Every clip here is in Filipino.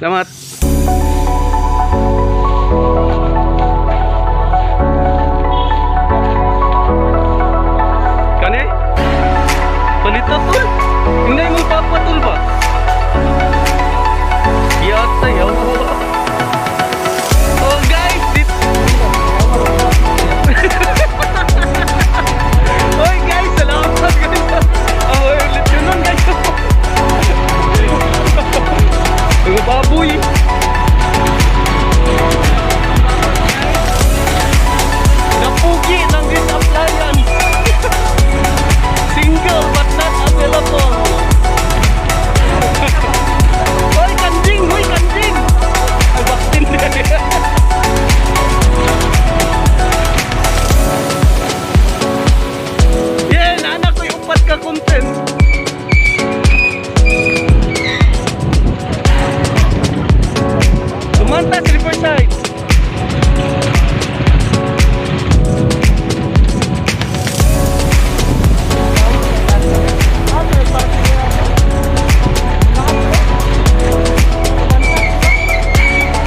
Salamat. Kani? Palito tol? Hindi mo papatol ba? Yata yaw. Oh guys, oy guys, salamat guys. Ulit yun nun guys. Mga baboy. Napugi ng appliance. Single but not available. Hoy kanding, hoy kanding. Ay baktin din. Yeah, naanak ko yung upat ka content. Sumantas Riverside.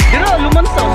Dira, lumantaw.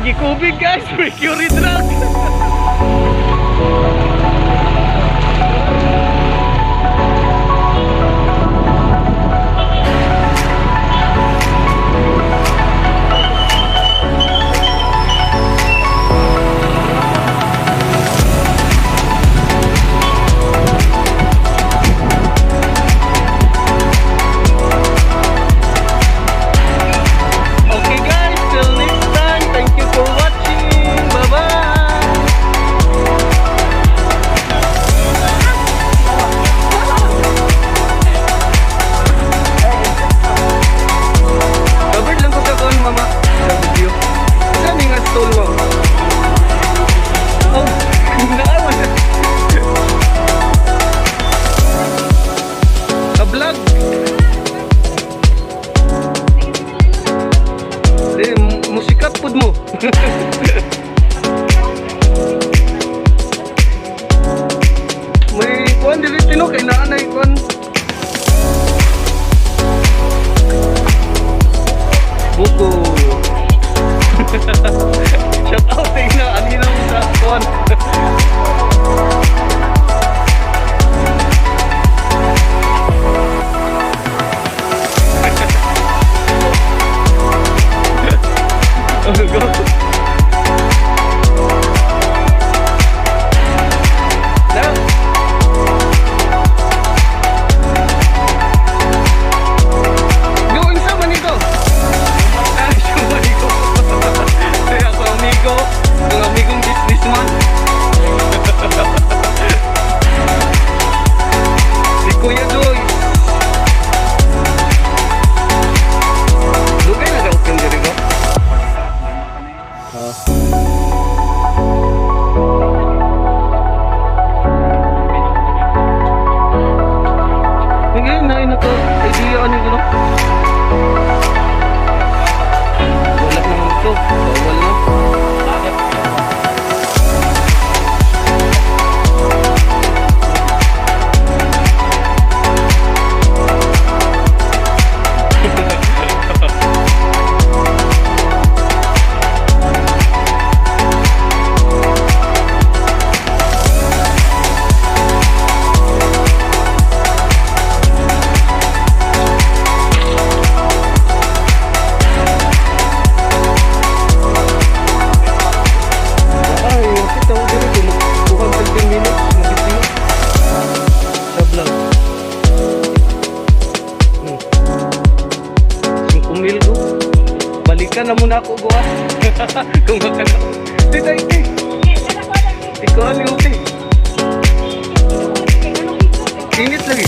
Gikubig guys, mercury drug. Okay guys, till next time. Thank you for watching. Bye bye. Covered lang ko ka kon mama sa video. Saan nga stall mo? Oh, naawan. Ka-vlog. Musikat pud mo. Na. Gawin sa manito. Ay, amigo. Ay, ako amigo. Ang amigong businessman. Si Kuya Joy. Lugay na daw kang diri ko. Ngayon na ito. Idea ano ko no? Wala naman ito. Bawal na. Ay, kita ko dito. Bukan 15 minutes. Mag-video. Sa vlog. 5 mil ko. Balikan na muna ako, buha. Kung baka na. Tita, iti. Ikaw ano yung iti? Init lagi.